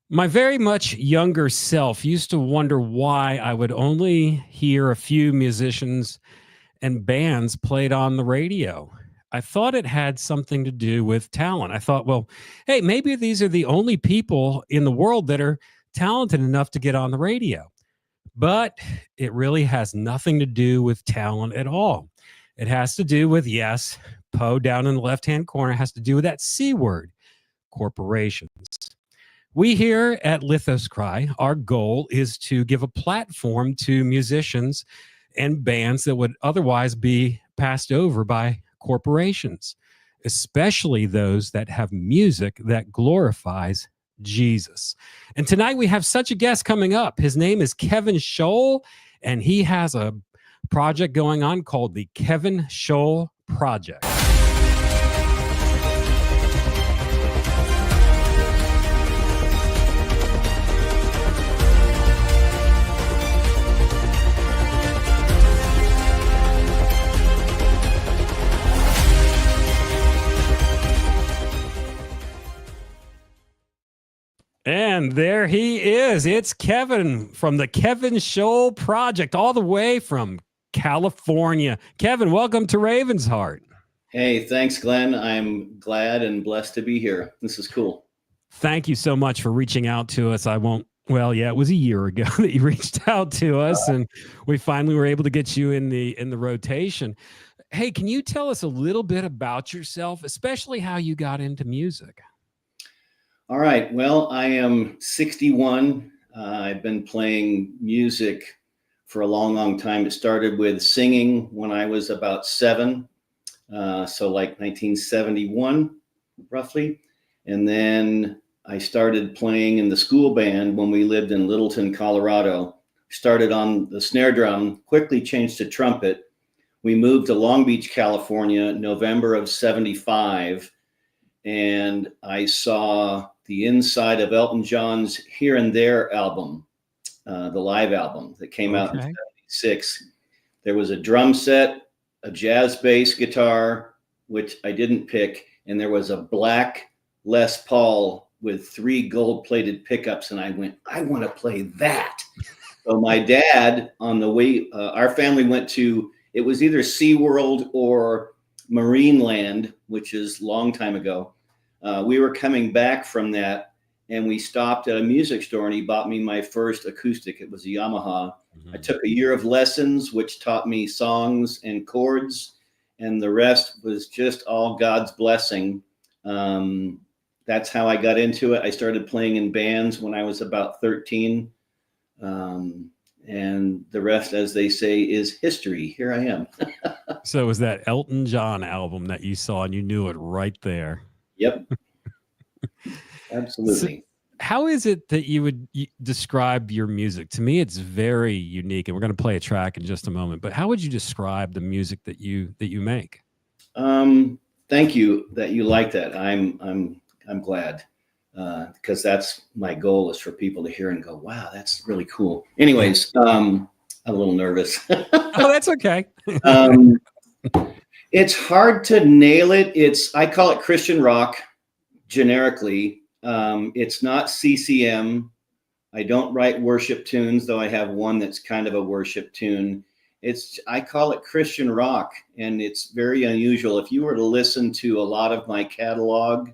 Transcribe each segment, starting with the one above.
My very much younger self used to wonder why I would only hear a few musicians and bands played on the radio. I thought it had something to do with talent. I thought, well, hey, maybe these are the only people in the world that are talented enough to get on the radio. But it really has nothing to do with talent at all. It has to do with, yes, Poe down in the left hand corner has to do with that C word, corporations. We here at Lithoscry, our goal is to give a platform to musicians and bands that would otherwise be passed over by corporations, especially those that have music that glorifies Jesus. And tonight we have such a guest coming up. His name is Kevin Scholl, and he has a project going on called the Kevin Scholl Project. And there he is. It's Kevin from the Kevin Scholl Project, all the way from California. Kevin, welcome to Raven's Heart. Hey, thanks, Glenn. I'm glad and blessed to be here. This is cool. Thank you so much for reaching out to us. It was a year ago that you reached out to us, and we finally were able to get you in the rotation. Hey, can you tell us a little bit about yourself, especially how you got into music? All right. Well, I am 61. I've been playing music for a long, long time. It started with singing when I was about 7. So like 1971, roughly. And then I started playing in the school band when we lived in Littleton, Colorado. Started on the snare drum, quickly changed to trumpet. We moved to Long Beach, California, November of 75. And I saw the inside of Elton John's Here and There album, the live album that came out in 76. There was a drum set, a jazz bass guitar, which I didn't pick, and there was a black Les Paul with 3 gold-plated pickups, and I went, I want to play that. So my dad, on the way, our family went to, it was either SeaWorld or Marineland, which is a long time ago. We were coming back from that, and we stopped at a music store, and he bought me my first acoustic. It was a Yamaha. Mm-hmm. I took a year of lessons, which taught me songs and chords, and the rest was just all God's blessing. That's how I got into it. I started playing in bands when I was about 13. And the rest, as they say, is history. Here I am. So it was that Elton John album that you saw, and you knew it right there. Yep. Absolutely. So how is it that you would describe your music? To me, it's very unique, and we're going to play a track in just a moment. But how would you describe the music that you make? Thank you that you like that. I'm glad, because that's my goal, is for people to hear and go, wow, that's really cool. Anyways, I'm a little nervous. Oh, that's okay. It's hard to nail it. I call it Christian rock generically. It's not CCM. I don't write worship tunes, though I have one that's kind of a worship tune. I call it Christian rock, and it's very unusual. If you were to listen to a lot of my catalog,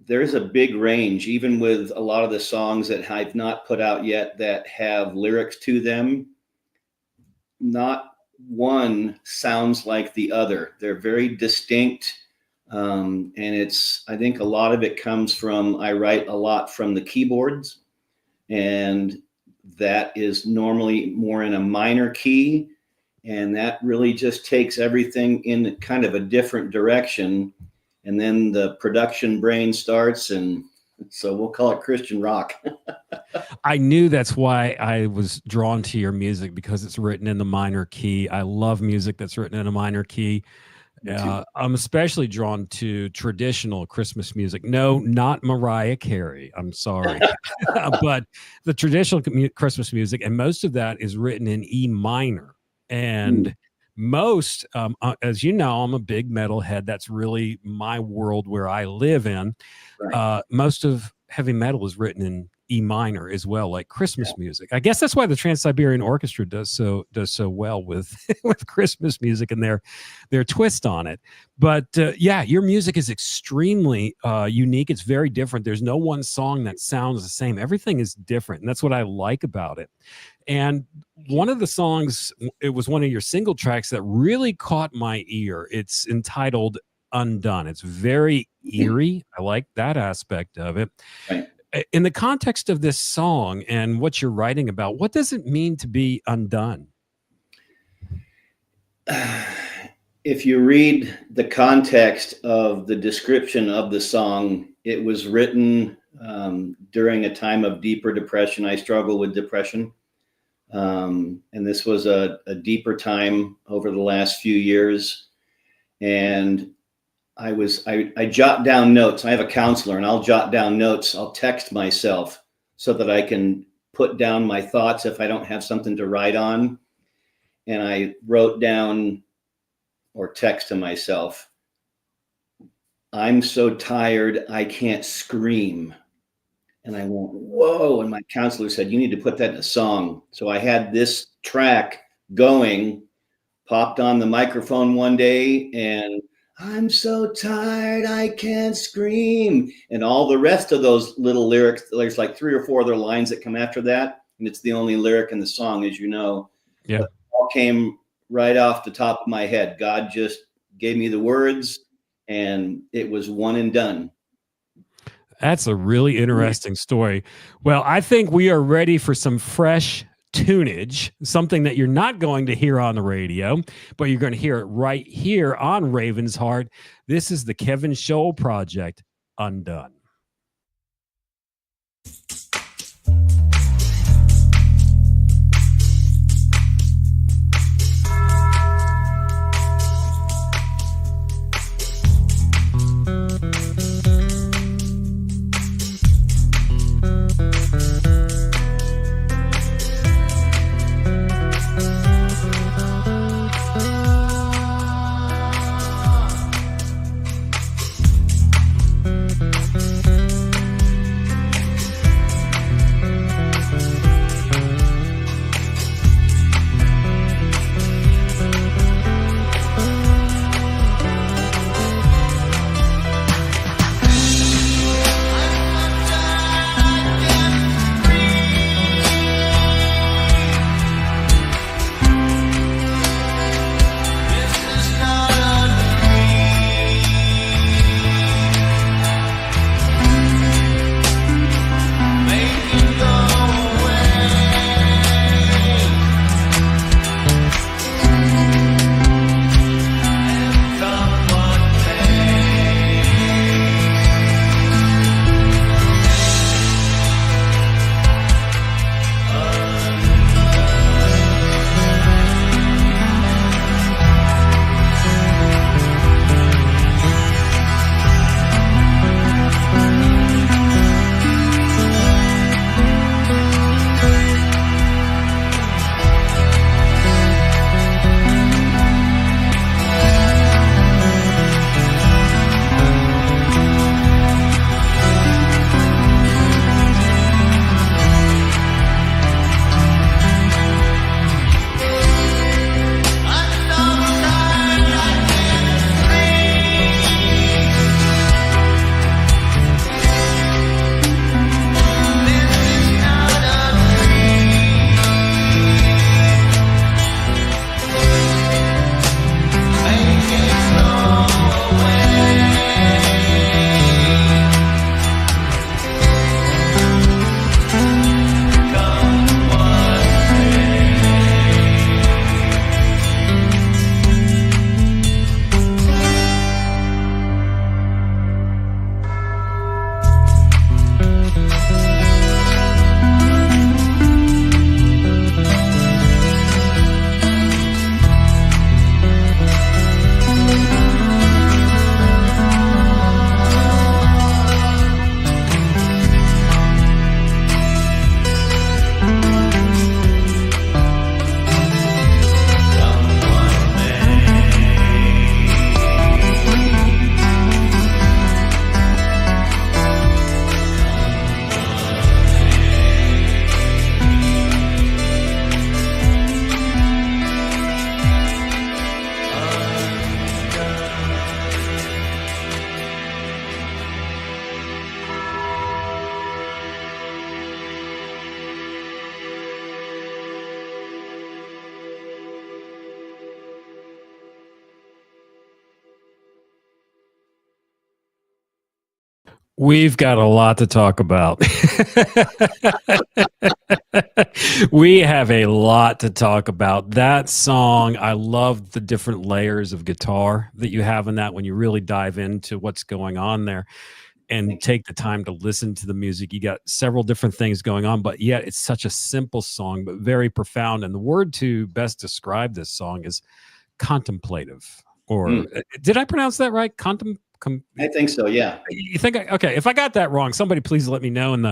there's a big range, even with a lot of the songs that I've not put out yet that have lyrics to them. Not one sounds like the other. They're very distinct. And I think a lot of it comes from, I write a lot from the keyboards, and that is normally more in a minor key. And that really just takes everything in kind of a different direction. And then the production brain starts, and so we'll call it Christian rock. I knew that's why I was drawn to your music, because it's written in the minor key. I love music that's written in a minor key. I'm especially drawn to traditional Christmas music. No, not Mariah Carey. I'm sorry. But the traditional Christmas music, and most of that is written in E minor. And most, as you know, I'm a big metalhead. That's really my world where I live in. Right. Most of heavy metal is written in E minor as well, like Christmas music. I guess that's why the Trans-Siberian Orchestra does so well with with Christmas music and their twist on it. But yeah, your music is extremely unique. It's very different. There's no one song that sounds the same. Everything is different, and that's what I like about it. And one of the songs, it was one of your single tracks that really caught my ear. It's entitled Undone. It's very eerie. I like that aspect of it. Right. In the context of this song and what you're writing about, what does it mean to be undone? If you read the context of the description of the song, it was written during a time of deeper depression. I struggle with depression. And this was a deeper time over the last few years. And I jot down notes. I have a counselor, and I'll jot down notes. I'll text myself so that I can put down my thoughts if I don't have something to write on. And I wrote down or text to myself, I'm so tired, I can't scream. And I went, whoa. And my counselor said, you need to put that in a song. So I had this track going, popped on the microphone one day, and I'm so tired, I can't scream. And all the rest of those little lyrics, there's like 3 or 4 other lines that come after that. And it's the only lyric in the song, as you know. Yeah. But it all came right off the top of my head. God just gave me the words, and it was one and done. That's a really interesting story. Well, I think we are ready for some fresh tunage, something that you're not going to hear on the radio, but you're going to hear it right here on Raven's Heart. This is the Kevin Scholl Project, Undone. We've got a lot to talk about. We have a lot to talk about. That song, I love the different layers of guitar that you have in that when you really dive into what's going on there and Thank you. take the time to listen to the music. You got several different things going on, but yet it's such a simple song, but very profound. And the word to best describe this song is contemplative. Or Mm, did I pronounce that right? I think so. Yeah. You think okay, if I got that wrong, somebody please let me know in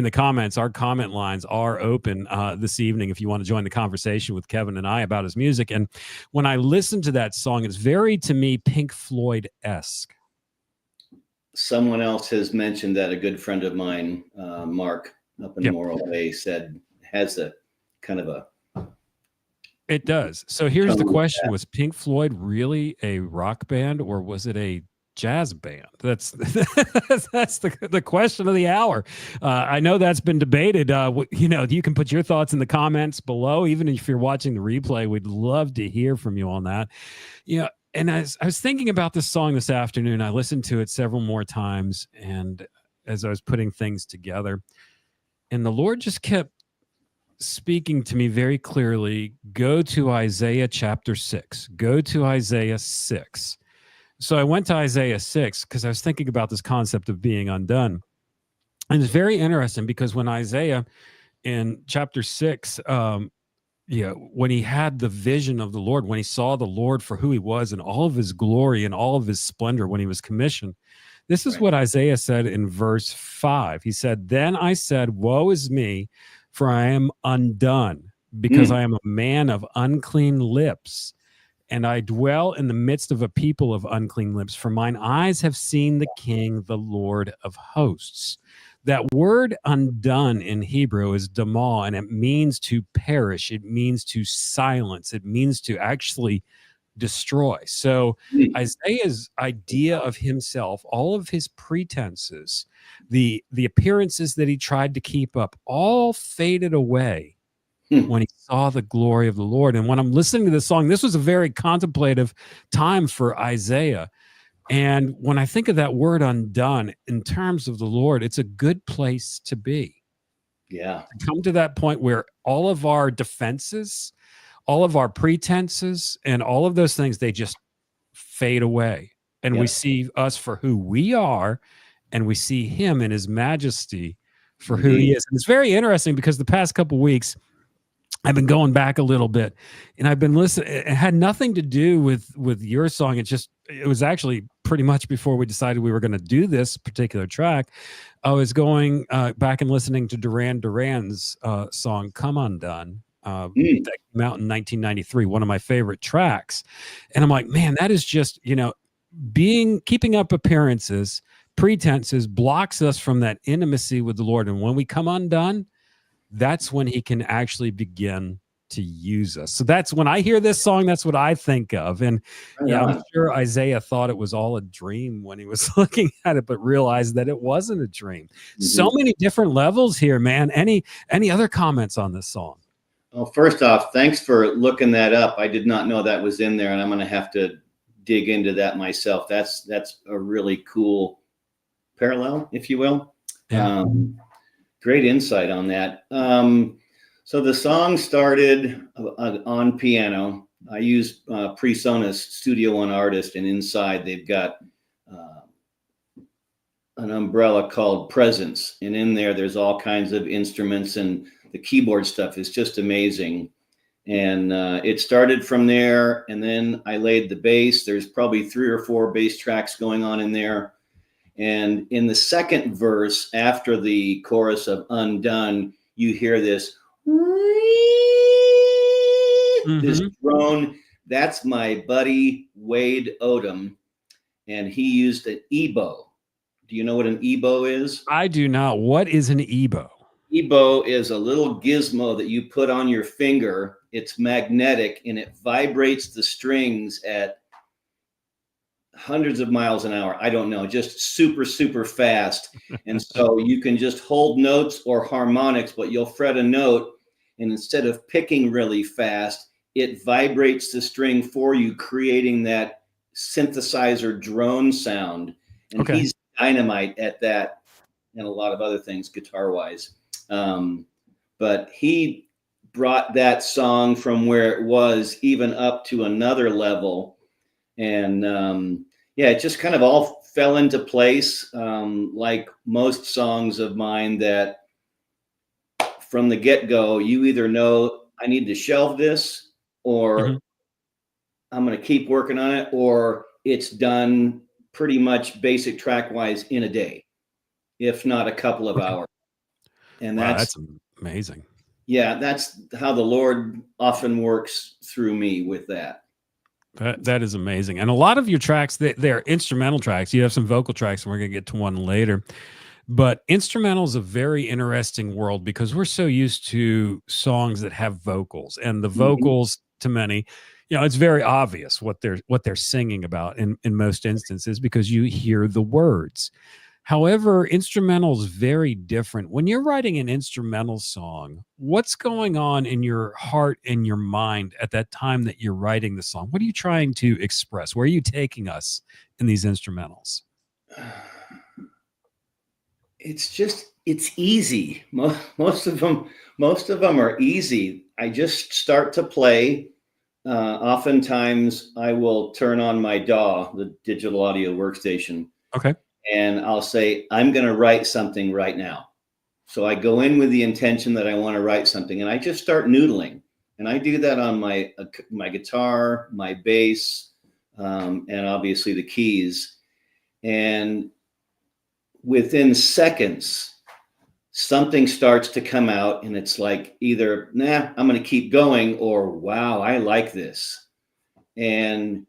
the comments. Our comment lines are open this evening if you want to join the conversation with Kevin and I about his music. And when I listen to that song, it's very, to me, Pink Floyd-esque. Someone else has mentioned that a good friend of mine, Mark, up in Yep, Morro Bay, said has a kind of a it does. So here's the tone with question: that. was Pink Floyd really a rock band, or was it a jazz band? That's that's the question of the hour. I know that's been debated. You can put your thoughts in the comments below. Even if you're watching the replay, we'd love to hear from you on that. Yeah. And as I was thinking about this song this afternoon, I listened to it several more times, and as I was putting things together, and the Lord just kept speaking to me very clearly. Go to Isaiah chapter 6. Go to Isaiah 6. So I went to Isaiah 6 because I was thinking about this concept of being undone. And it's very interesting because when Isaiah in chapter 6, when he had the vision of the Lord, when he saw the Lord for who he was and all of his glory and all of his splendor when he was commissioned, this is Right. what Isaiah said in verse 5. He said, "Then I said, woe is me, for I am undone, because Mm, I am a man of unclean lips, and I dwell in the midst of a people of unclean lips, for mine eyes have seen the King, the Lord of hosts." That word undone in Hebrew is damah, and it means to perish. It means to silence. It means to actually destroy. So mm, Isaiah's idea of himself, all of his pretenses, the appearances that he tried to keep up, all faded away mm. when he saw the glory of the Lord. And when I'm listening to this song, this was a very contemplative time for Isaiah. And when I think of that word undone in terms of the Lord, it's a good place to be. Yeah. To come to that point where all of our defenses, all of our pretenses, and all of those things, they just fade away. And we Yep. see us for who we are, and we see him in his majesty for who he Indeed. is. And it's very interesting because the past couple weeks, I've been going back a little bit, and I've been listening. It had nothing to do with your song. It was actually pretty much before we decided we were going to do this particular track. I was going back and listening to Duran Duran's song "Come Undone." Mm, That came out in 1993, one of my favorite tracks, and I'm like, man, that is just keeping up appearances, pretenses blocks us from that intimacy with the Lord, and when we come undone, that's when he can actually begin to use us. So that's when I hear this song, that's what I think of. And right yeah, I'm on. sure Isaiah thought it was all a dream when he was looking at it, but realized that it wasn't a dream. So Mhm. many different levels here, man. Any other comments on this song? Well, first off, thanks for looking that up. I did not know that was in there, and I'm going to have to dig into that myself. That's a really cool parallel, if you will. Yeah. Great insight on that. So the song started on piano. I use PreSonus Studio One Artist, and inside they've got uh, an umbrella called Presence, and in there there's all kinds of instruments, and the keyboard stuff is just amazing. And it started from there, and then I laid the bass. There's probably 3 or 4 bass tracks going on in there. And in the second verse, after the chorus of Undone, you hear this Hmm. drone. That's my buddy Wade Odom, and he used an EBow. Do you know what an EBow is? I do not. What is an EBow? EBow is a little gizmo that you put on your finger. It's magnetic and it vibrates the strings at hundreds of miles an hour. I don't know, just super, super fast. And so you can just hold notes or harmonics, but you'll fret a note. And instead of picking really fast, it vibrates the string for you, creating that synthesizer drone sound. And Okay. he's dynamite at that and a lot of other things guitar wise. But he brought that song from where it was even up to another level. And yeah, it just kind of all fell into place, like most songs of mine, that from the get-go, you either know I need to shelve this, or I'm going to keep working on it, or it's done pretty much basic track wise in a day, if not a couple of hours. And Wow, that's, that's amazing. yeah, that's how the Lord often works through me with that. That is amazing. And a lot of your tracks, they're instrumental tracks. You have some vocal tracks, and we're going to get to one later. But instrumental is a very interesting world because we're so used to songs that have vocals, and the Mhm. vocals to many, it's very obvious what they're singing about in most instances because you hear the words. However, instrumental is very different. When you're writing an instrumental song, what's going on in your heart and your mind at that time that you're writing the song? What are you trying to express? Where are you taking us in these instrumentals? It's easy. Most of them are easy. I just start to play. Oftentimes I will turn on my DAW, the digital audio workstation, Okay. and I'll say, I'm going to write something right now. So I go in with the intention that I want to write something, and I just start noodling. And I do that on my guitar, my bass, and obviously the keys. And within seconds, something starts to come out, and it's like either, nah, I'm going to keep going, or wow, I like this. And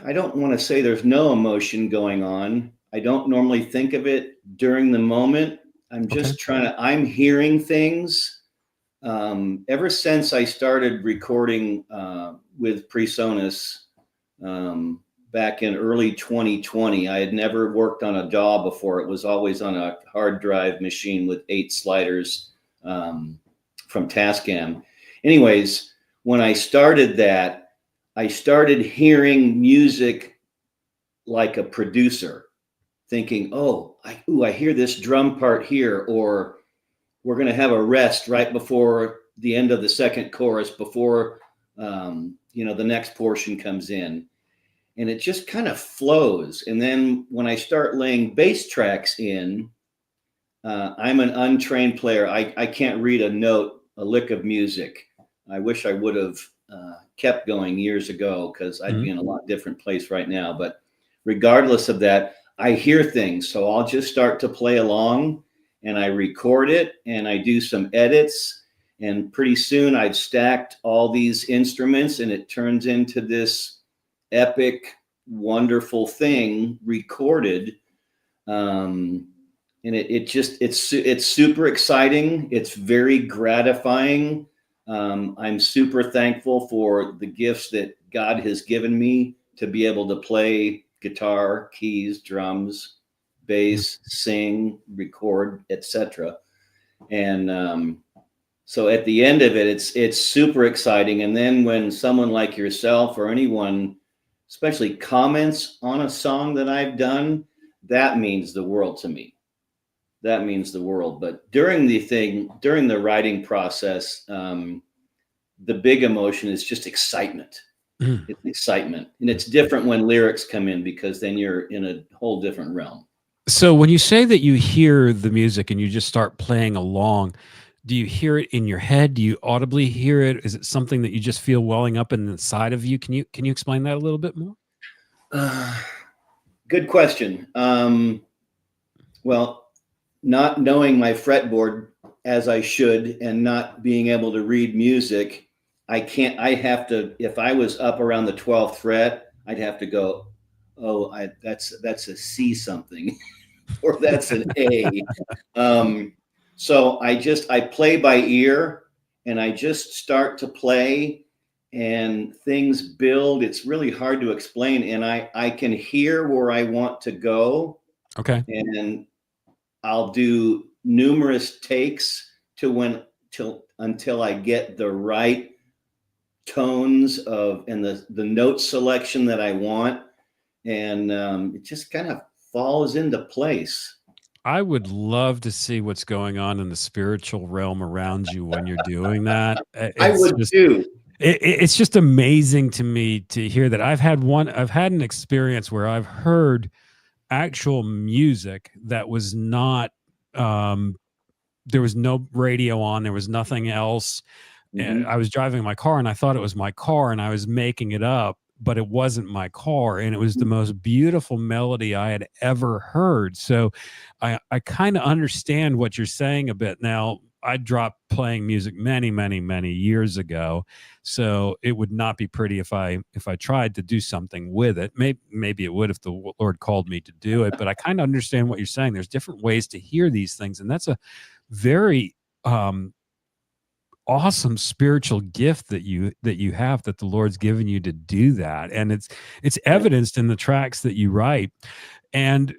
I don't want to say there's no emotion going on. I don't normally think of it during the moment. I'm Okay. just I'm hearing things. Ever since I started recording with PreSonus back in early 2020, I had never worked on a DAW before. It was always on a hard drive machine with 8 sliders from Tascam. Anyways, when I started that, I started hearing music like a producer, thinking, oh, I hear this drum part here, or we're going to have a rest right before the end of the second chorus, before the next portion comes in. And it just kind of flows. And then when I start laying bass tracks in, I'm an untrained player. I can't read a note, a lick of music. I wish I would have kept going years ago, because I'd be in a lot different place right now. But regardless of that, I hear things. So I'll just start to play along, and I record it, and I do some edits. And pretty soon I've stacked all these instruments, and it turns into this epic, wonderful thing recorded. And it's super exciting. It's very gratifying. I'm super thankful for the gifts that God has given me to be able to play guitar, keys, drums, bass, sing, record, etc. And so at the end of it, it's super exciting. And then when someone like yourself or anyone, especially, comments on a song that I've done, that means the world to me. That means the world. But during the writing process, the big emotion is just excitement. It's excitement. And it's different when lyrics come in, because then you're in a whole different realm. So when you say that you hear the music and you just start playing along, do you hear it in your head? Do you audibly hear it? Is it something that you just feel welling up inside of you? Can you explain that a little bit more? Good question. Well, not knowing my fretboard as I should, and not being able to read music, I have to, if I was up around the 12th fret, I'd have to go, oh, that's a C something, or that's an A. So I play by ear, and I just start to play, and things build. It's really hard to explain. And I can hear where I want to go, Okay. and I'll do numerous takes until I get the right tones and the note selection that I want. And it just kind of falls into place. I would love to see what's going on in the spiritual realm around you when you're doing that. I It's would just too. it's just amazing to me to hear that. I've had an experience where I've heard actual music that was not um there was no radio on, there was nothing else. Hmm. I was driving my car and I thought it was my car and I was making it up, but it wasn't my car. And it was the most beautiful melody I had ever heard. So I kind of understand what you're saying a bit. Now, I dropped playing music many, many, many years ago. So it would not be pretty if I tried to do something with it. Maybe it would if the Lord called me to do it. But I kind of understand what you're saying. There's different ways to hear these things. And that's a very awesome spiritual gift that you have, that the Lord's given you to do that. And it's evidenced in the tracks that you write. And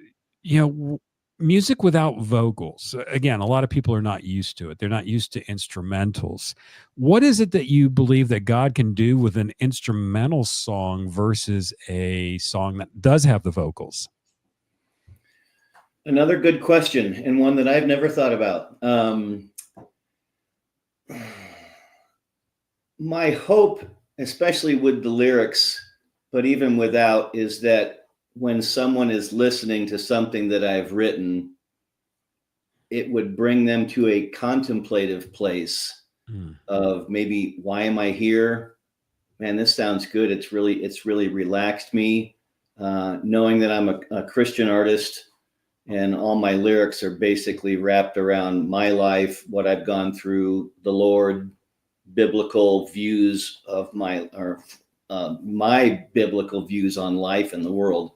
music without vocals, again, a lot of people are not used to it. They're not used to instrumentals. What is it that you believe that God can do with an instrumental song versus a song that does have the vocals? Another good question, and one that I've never thought about. My hope, especially with the lyrics, but even without, is that when someone is listening to something that I've written, it would bring them to a contemplative place of maybe, why am I here? Man, this sounds good. It's really relaxed me, knowing that I'm a Christian artist and all my lyrics are basically wrapped around my life, what I've gone through, the Lord, biblical views of my biblical views on life and the world.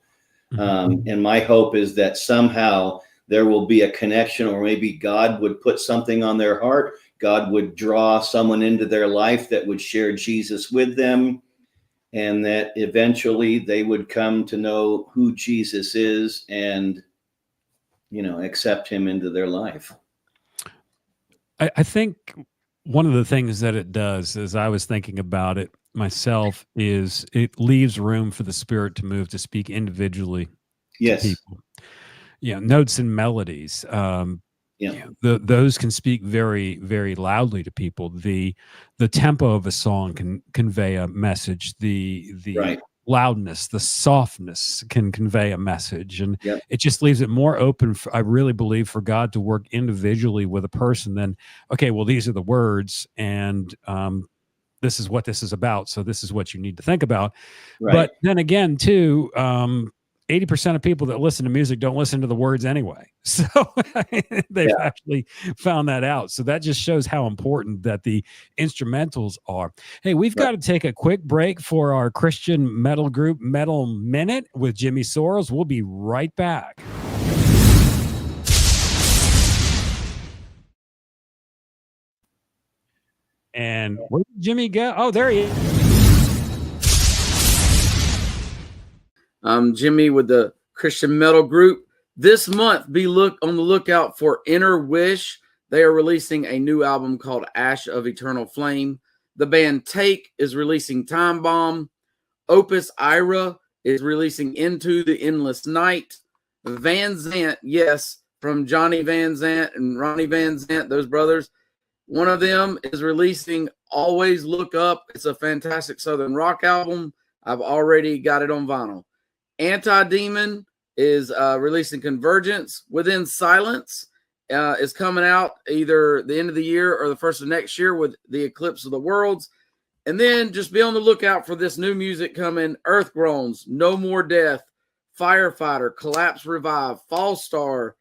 And my hope is that somehow there will be a connection, or maybe God would put something on their heart. God would draw someone into their life that would share Jesus with them, and that eventually they would come to know who Jesus is and, accept him into their life. I think one of the things that it does, as I was thinking about it myself, is it leaves room for the Spirit to move, to speak individually to Yes. people. Notes and melodies. Yeah. Those can speak very, very loudly to people. The tempo of a song can convey a message. The Right. loudness, the softness can convey a message, and Yep. it just leaves it more open, I really believe, for God to work individually with a person than, okay, well, these are the words, and this is what this is about, so this is what you need to think about. Right. But then again, too, 80% of people that listen to music don't listen to the words anyway. So they've actually found that out. So that just shows how important that the instrumentals are. Hey, we've got to take a quick break for our Christian metal group, Metal Minute, with Jimmy Soros. We'll be right back. And where did Jimmy go? Oh, there he is. I'm Jimmy with the Christian Metal Group. This month, be on the lookout for Inner Wish. They are releasing a new album called Ash of Eternal Flame. The band Take is releasing Time Bomb. Opus Ira is releasing Into the Endless Night. Van Zant, yes, from Johnny Van Zant and Ronnie Van Zant, those brothers. One of them is releasing Always Look Up. It's a fantastic Southern rock album. I've already got it on vinyl. Anti-Demon is releasing Convergence. Within Silence is coming out either the end of the year or the first of next year with the Eclipse of the Worlds. And then just be on the lookout for this new music coming. Earth Groans, No More Death, Firefighter, Collapse Revive, False Star,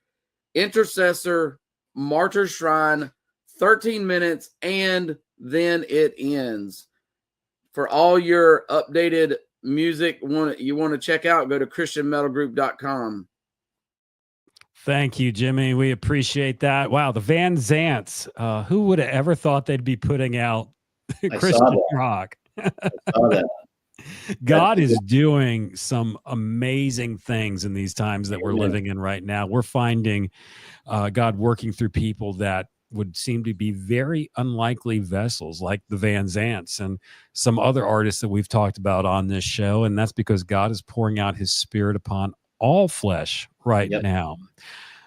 Intercessor, Martyr Shrine, 13 Minutes, and Then It Ends. For all your updated music you want to check out, go to christianmetalgroup.com. Thank you, Jimmy. We appreciate that. Wow, the Van Zants. Who would have ever thought they'd be putting out Christian rock? I saw that. God is doing some amazing things in these times that we're living in right now. We're finding God working through people that would seem to be very unlikely vessels, like the Van Zants and some other artists that we've talked about on this show. And that's because God is pouring out his Spirit upon all flesh right Yep. now.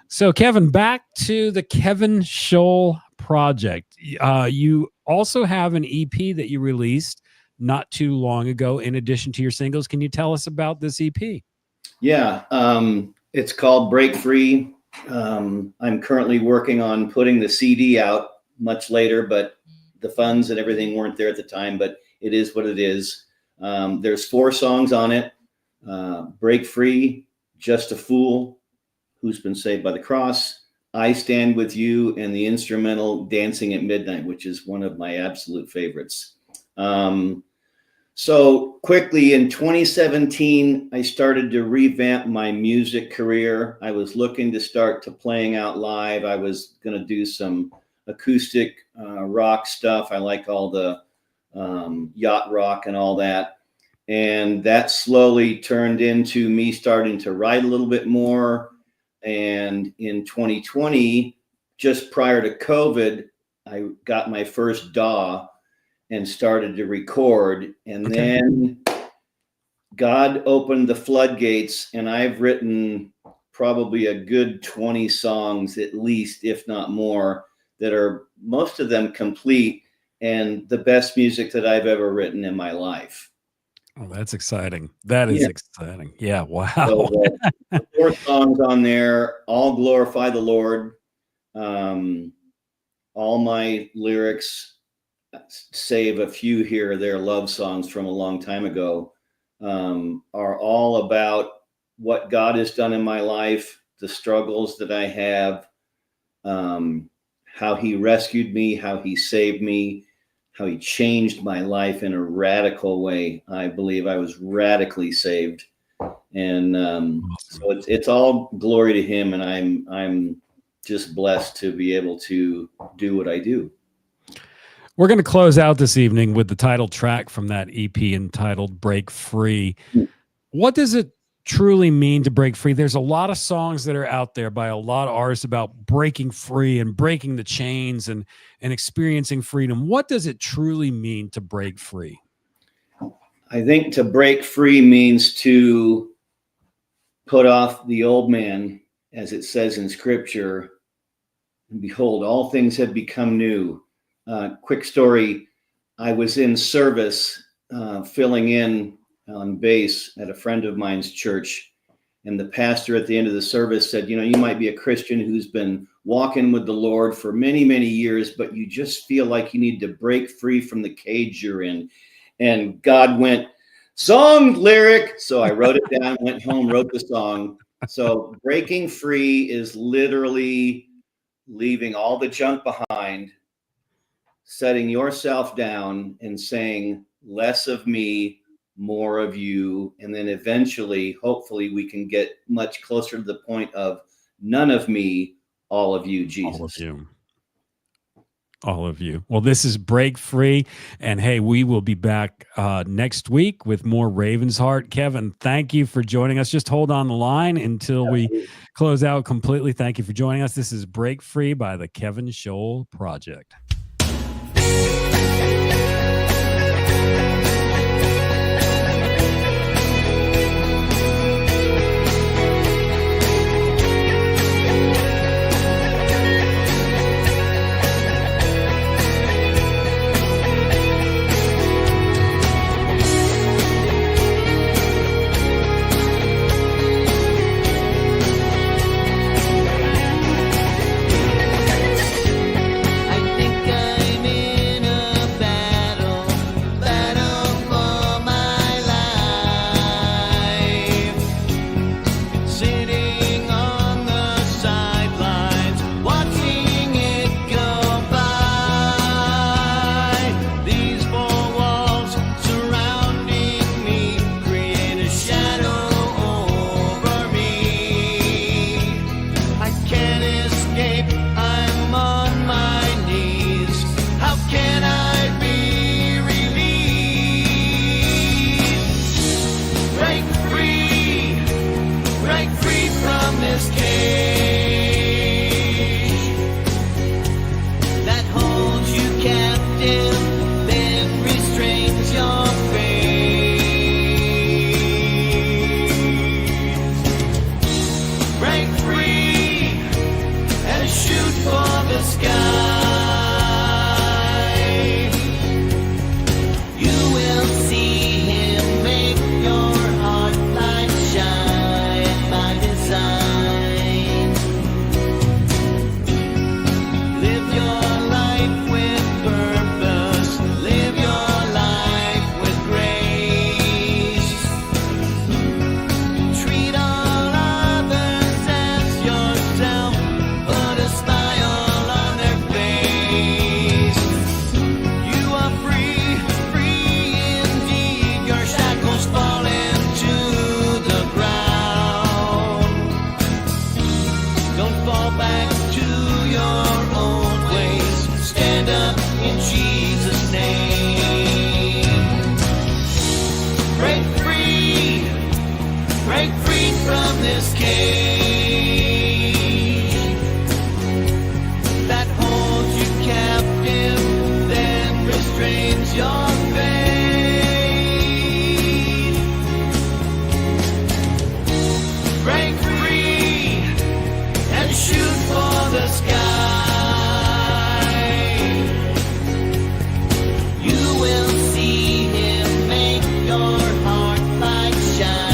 So, Kevin, back to the Kevin Scholl Project. You also have an EP that you released not too long ago, in addition to your singles. Can you tell us about this EP? Yeah, it's called Break Free. I'm currently working on putting the CD out much later, but the funds and everything weren't there at the time, but it is what it is. There's 4 songs on it. Break Free, Just a Fool, Who's Been Saved by the Cross, I Stand With You, and the instrumental Dancing at Midnight, which is one of my absolute favorites. So quickly in 2017, I started to revamp my music career. I was looking to start to playing out live. I was going to do some acoustic rock stuff. I like all the yacht rock and all that. And that slowly turned into me starting to write a little bit more. And in 2020, just prior to COVID, I got my first DAW and started to record. And then God opened the floodgates, and I've written probably a good 20 songs at least, if not more, that are most of them complete and the best music that I've ever written in my life. Oh, that's exciting. That is exciting. Yeah. Wow. So, the 4 songs on there all glorify the Lord. All my lyrics, save a few here or there love songs from a long time ago, are all about what God has done in my life, the struggles that I have, how he rescued me, how he saved me, how he changed my life in a radical way. I believe I was radically saved. And so it's all glory to him. And I'm just blessed to be able to do what I do. We're going to close out this evening with the title track from that EP entitled Break Free. What does it truly mean to break free? There's a lot of songs that are out there by a lot of artists about breaking free and breaking the chains and experiencing freedom. What does it truly mean to break free? I think to break free means to put off the old man, as it says in scripture, and behold, all things have become new. Quick story. I was in service, filling in on bass at a friend of mine's church. And the pastor at the end of the service said, you might be a Christian who's been walking with the Lord for many, many years, but you just feel like you need to break free from the cage you're in. And God went, song lyric. So I wrote it down, went home, wrote the song. So breaking free is literally leaving all the junk behind, setting yourself down and saying, less of me, more of you. And then eventually, hopefully, we can get much closer to the point of none of me, all of you, Jesus. All of you. All of you. Well, this is Break Free. And hey, we will be back next week with more Raven's Heart. Kevin, thank you for joining us. Just hold on the line until we close out completely. Thank you for joining us. This is Break Free by the Kevin Scholl Project. Don't fall back to your old ways. Stand up in Jesus' name. Break free from this cage that holds you captive, then restrains your fate. Break free and shoot for the sky. You will see him make your heart light shine.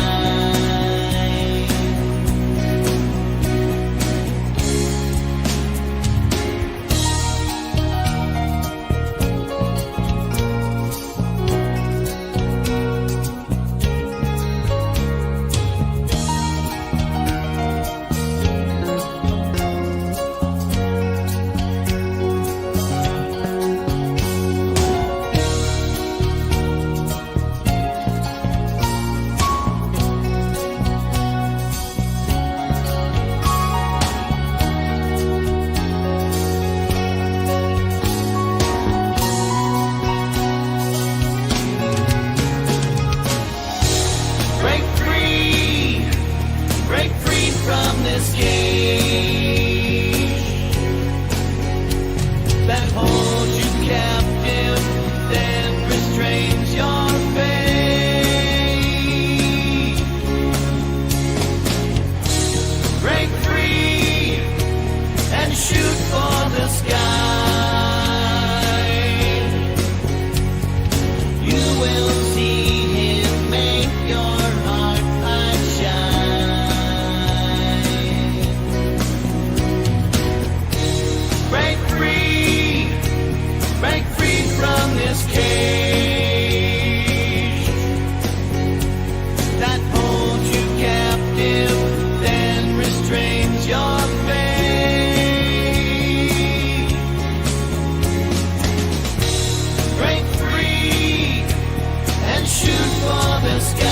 Break free from this cage that holds you captive, then restrains your fate. Break free and shoot for the sky. You will see him make your heart light shine. Break free from this cage that holds you captive, then restrains your fate. Break free and shoot for the sky.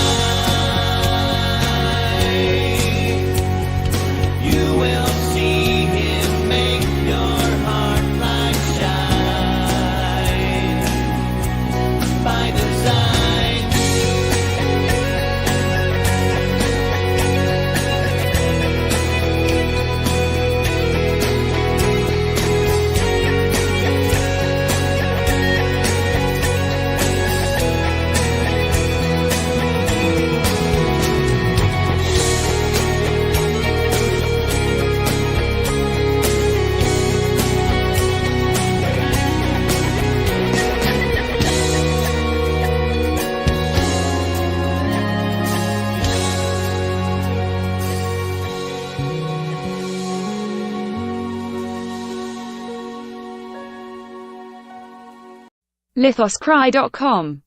You will see him make your heart light shine by design. Lithoscry.com